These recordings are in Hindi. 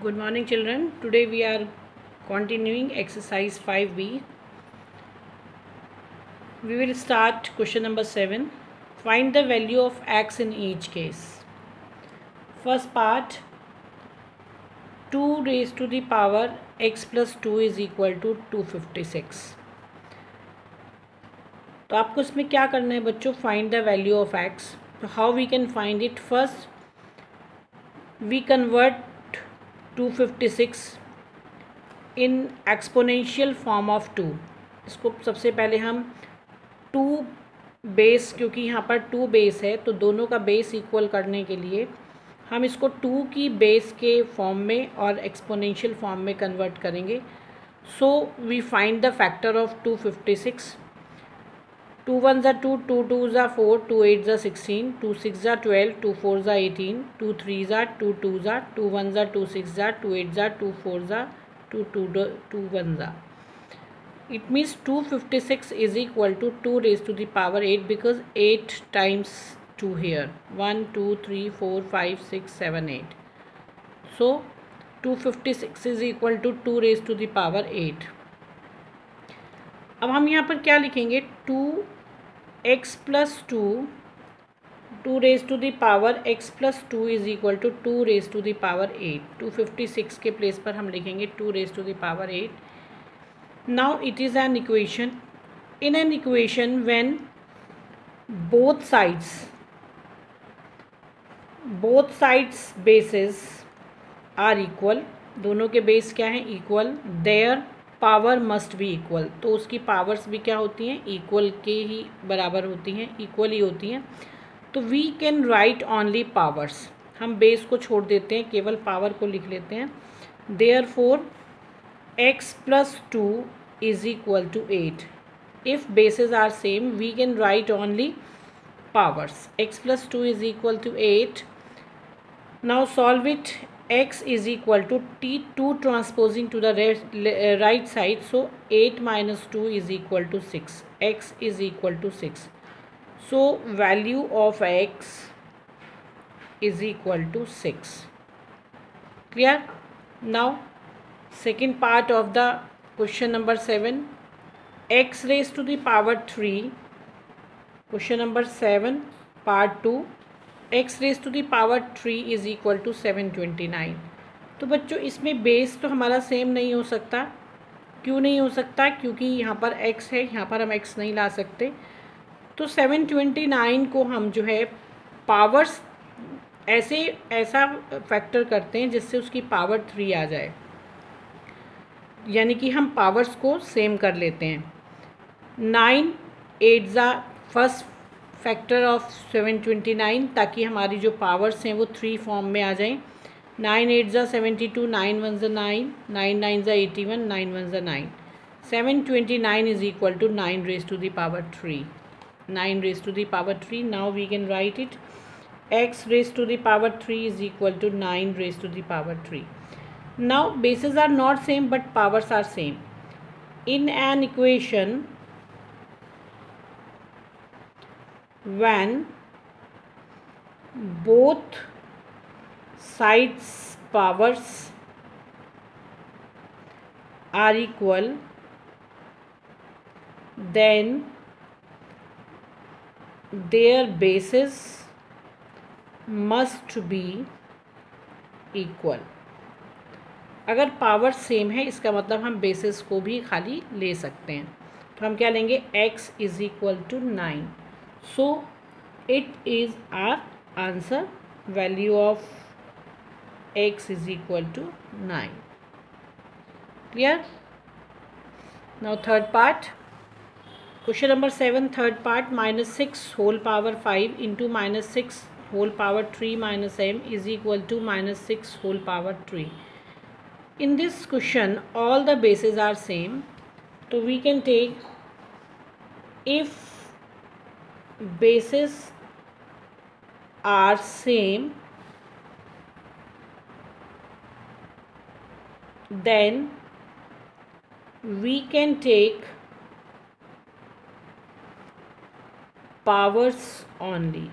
Good morning, children. Today we are continuing exercise 5b. We will start question number 7. Find the value of x in each case. First part, 2 raised to the power x plus 2 is equal to 256. तो आपको इसमें क्या करना है बच्चों? Find the value of X. तो how we can find it? First we convert 256 in exponential form of 2. इसको सबसे पहले हम 2 बेस, क्योंकि यहाँ पर 2 बेस है तो दोनों का बेस इक्वल करने के लिए हम इसको 2 की बेस के फॉर्म में और एक्सपोनेंशियल फॉर्म में कन्वर्ट करेंगे. So we find the factor of 256. 2 1 2, 2 2 4, 2 8 16, 2 6 12, 2 4 18, 2 3 2 2, 2 1 2 6, 2 8 2 4, 2 2 1. It means 256 is equal to 2 raised to the power 8 because 8 times 2 here. 1 2 3 4 5 6 7 8. So 256 is equal to 2 raised to the power 8. अब हम यहाँ पर क्या लिखेंगे? 2x plus 2 raised to the power x plus 2 is equal to 2 raised to the power 8. 256 के प्लेस पर हम लिखेंगे 2 raised to the power 8. Now it is an equation. In an equation when both sides bases are equal, दोनों के बेस क्या हैं? Equal. Their power must be equal. तो उसकी पावर्स भी क्या होती हैं? इक्वल के ही बराबर होती हैं, इक्वल ही होती हैं. तो we can write only powers. हम बेस को छोड़ देते हैं, केवल पावर को लिख लेते हैं. Therefore x plus 2 is equal to 8. If bases are same, we can write only powers. X plus 2 is equal to 8. Now solve it. X is equal to 2 transposing to the right side. So 8 minus 2 is equal to 6. X is equal to 6. So value of x is equal to 6. Clear? Now second part of the question number 7, x raised to the power 3. Question number 7 part 2, x raised to the power 3 is equal to 729. तो बच्चों इसमें बेस तो हमारा सेम नहीं हो सकता. क्यों नहीं हो सकता? क्योंकि यहाँ पर x है, यहाँ पर हम x नहीं ला सकते. तो 729 को हम जो है पावर्स ऐसा फैक्टर करते हैं जिससे उसकी पावर 3 आ जाए, यानी कि हम पावर्स को सेम कर लेते हैं. 9 8 फर्स्ट फैक्टर ऑफ 729, ताकि हमारी जो पावर्स हैं वो 3 फॉर्म में आ जाएं. 9 8 72, 9 1 9, 9 9 81, 9 1 9. 729 is equal to 9 raised to the power 3. 9 raised to the power 3. Now we can write it. X raised to the power 3 is equal to 9 raised to the power 3. Now bases are not same but powers are same. In an equation when both sides powers are equal, then their bases must be equal. अगर पावर सेम है इसका मतलब हम बेसिस को भी खाली ले सकते हैं. तो हम क्या लेंगे? x is equal to 9. So it is our answer. Value of x is equal to 9. Clear? Now third part, question number 7 third part. -6 whole power 5 into -6 whole power 3 minus m is equal to -6 whole power 3. In this question all the bases are same, so we can take, if bases are same then we can take powers only.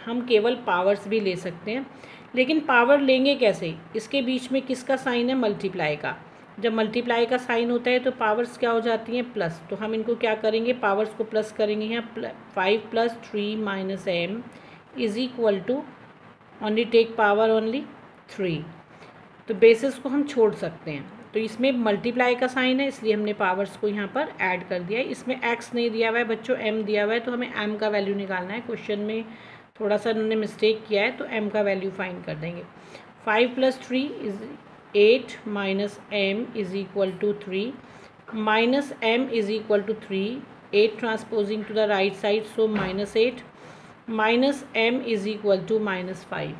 हम केवल पावर्स भी ले सकते हैं, लेकिन पावर लेंगे कैसे, इसके बीच में किसका साइन है, मल्टीप्लाई का। जब मल्टीप्लाई का साइन होता है तो पावर्स क्या हो जाती हैं, प्लस। तो हम इनको क्या करेंगे, पावर्स को प्लस करेंगे। यहाँ 5 + 3 - m is equal to, only take power only 3। तो बेसिस को हम छोड़ सकते हैं। तो इसमें मल्टीप्लाई का साइन है, इसलिए हमने पावर्स को यहाँ पर ऐड कर दिया है। इसमें x नहीं दिया हुआ है बच्चों, m दिया हुआ है, तो हमें m का वैल्यू निकालना है। क्वेश्चन में थोड़ा सा उन्होंने मिस्टेक किया है, तो m का वैल्यू फाइंड कर देंगे। 5 + 3 इज 8 - m is equal to 3 minus m is equal to 3, 8 transposing to the right side, so -8 minus m is equal to -5,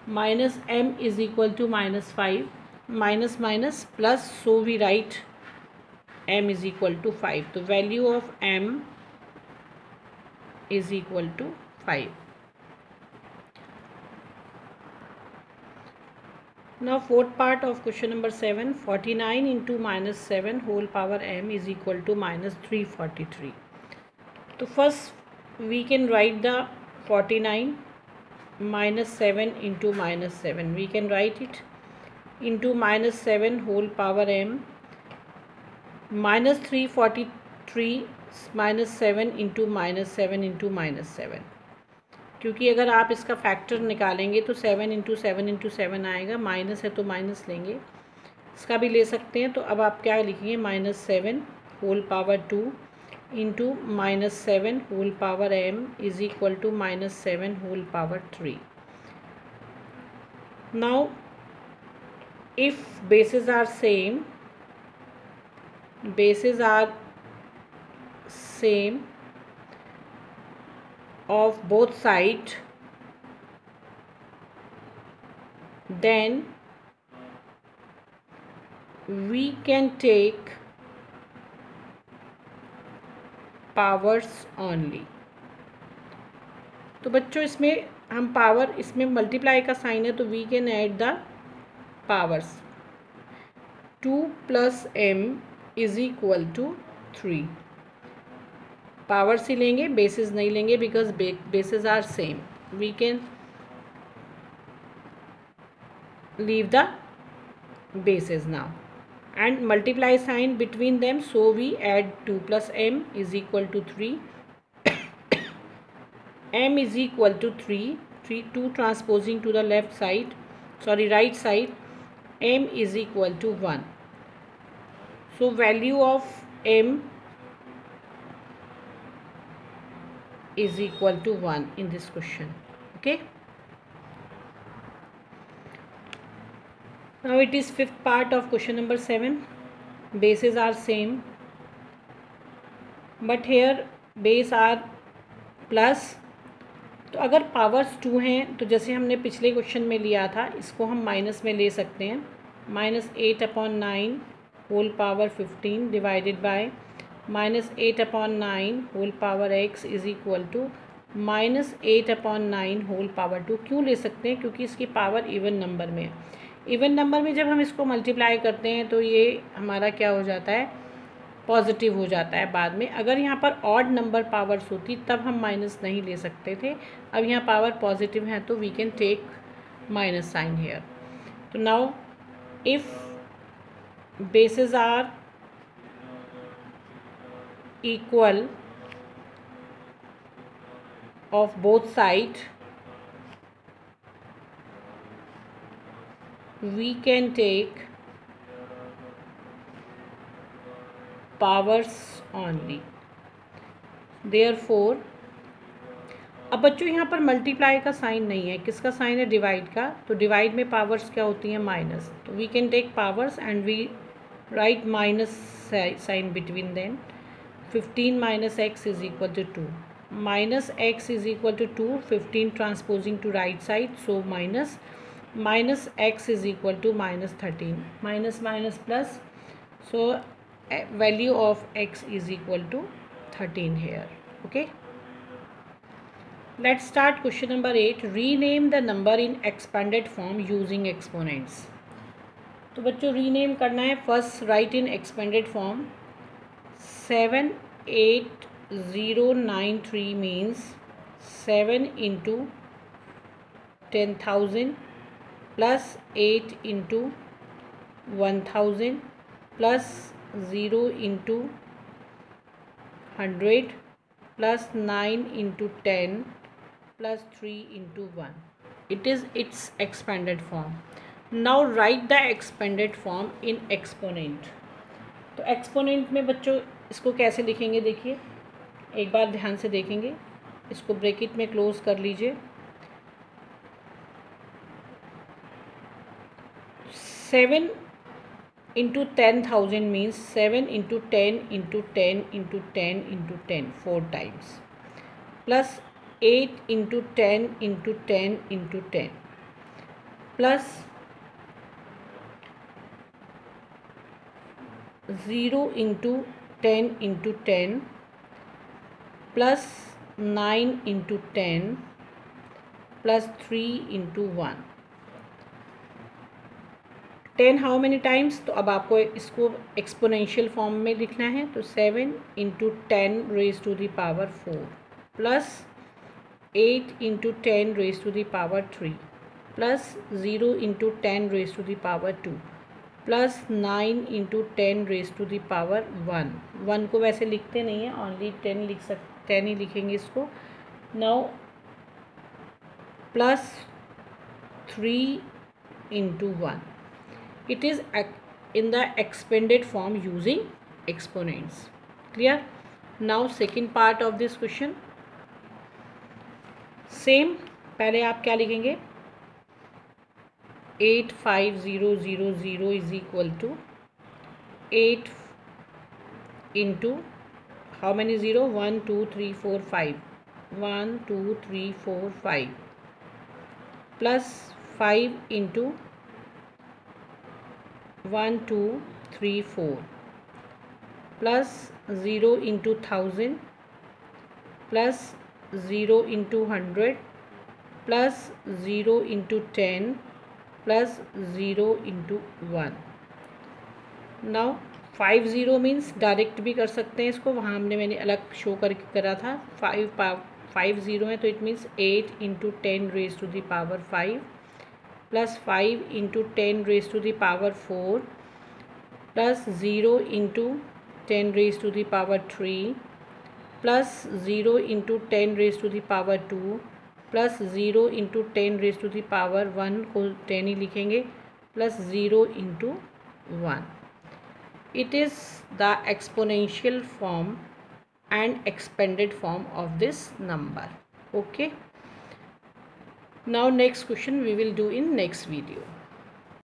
minus m is equal to -5, minus minus plus, so we write m is equal to 5। तो value of m is equal to 5। Now fourth part of question number 7, 49 into -7 whole power m is equal to -343. तो first we can write the 49 -7 into -7. We can write it into -7 whole power m, -343 -7 into -7 into -7। क्योंकि अगर आप इसका फैक्टर निकालेंगे तो 7 × 7 × 7 आएगा, माइनस है तो माइनस लेंगे, इसका भी ले सकते हैं। तो अब आप क्या लिखेंगे, -7 whole power 2 into -7 whole power m is equal to -7 whole power 3। Now if basis are same, of both sides, then we can take powers only। तो बच्चों इसमें हम पावर, इसमें मल्टीप्लाई का साइन है तो we can add the powers. 2 + m is equal to 3। Powers ही लेंगे, बेसिस नहीं लेंगे, because basis are same. We can leave the basis now and multiply sign between them, so we add 2 + m is equal to 3, m is equal to 3, 2 transposing to the left side, sorry right side, m is equal to 1। So value of m is equal to 1 in this question. Okay, now it is fifth part of question number 7. Bases are same but here base are plus। तो अगर पावर्स 2 हैं तो जैसे हमने पिछले क्वेश्चन में लिया था, इसको हम माइनस में ले सकते हैं। -8/9 whole power 15 divided by -8/9 whole power x is equal to -8/9 whole power 2। क्यों ले सकते हैं, क्योंकि इसकी पावर इवन नंबर में है। इवन नंबर में जब हम इसको मल्टीप्लाई करते हैं तो ये हमारा क्या हो जाता है, पॉजिटिव हो जाता है बाद में। अगर यहाँ पर ऑड नंबर पावर्स होती तब हम माइनस नहीं ले सकते थे, अब यहाँ पावर पॉजिटिव है तो we can take minus sign here. तो now if basis are equal of both sides, we can take powers only। therefore अब बच्चों यहाँ पर मल्टीप्लाई का साइन नहीं है, किसका साइन है, डिवाइड का। तो डिवाइड में पावर्स क्या होती हैं, माइनस। तो we can take powers and we write minus sign between them. 15 - x is equal to 2, -x is equal to 2, 15 transposing to right side, so minus x is equal to -13, minus plus, so value of x is equal to 13 here। Okay, let's start question number 8, rename the number in expanded form using exponents। तो बच्चों रीनेम करना है। First right in expanded form. 78093 means 7 into 10,000 plus 8 into 1,000 plus 0 into 100 plus 9 into 10 plus 3 into 1. It is its expanded form. Now write the expanded form in exponent. तो एक्सपोनेंट में बच्चों इसको कैसे लिखेंगे, देखिए एक बार ध्यान से देखेंगे. इसको ब्रैकेट में क्लोज कर लीजिए. 7 into 10,000 means 7 into 10 into 10 into 10 into 10 4 times plus 8 into 10 into 10 into 10 plus 0 into 10 into 10 plus 9 into 10 plus 3 into 1. 10 how many times, तो अब आपको इसको एक्सपोनेंशियल फॉर्म में लिखना है. तो 7 into 10 raise to the power 4 plus 8 into 10 raise to the power 3 plus 0 into 10 raise to the power 2 plus 9 into 10 raise to the power 1. 1 को वैसे लिखते नहीं है, ओनली 10 ही लिखेंगे इसको. Now plus 3 into 1. It is in the expanded form using exponents. Clear? Now second part of this question. Same, पहले आप क्या लिखेंगे, 85000 is equal to 8 into how many 0? 1 2 3 4 5 1 2 3 4 5 plus 5 into 1 2 3 4 plus 0 into 1000 plus 0 into 100 plus 0 into 10 plus 0 into 1. Now 50 means direct भी कर सकते हैं इसको, वहाँ मैंने अलग शो करके करा था. 50 है तो it means 8 into 10 raise to the power 5 plus 5 into 10 raised to the power 4 plus 0 into 10 raised to the power 3 plus 0 into 10 raised to the power 2 plus 0 into 10 raised to the power 1 को 10 ही लिखेंगे plus 0 into 1. It is the exponential form and expanded form of this number. Okay. Now next question we will do in next video.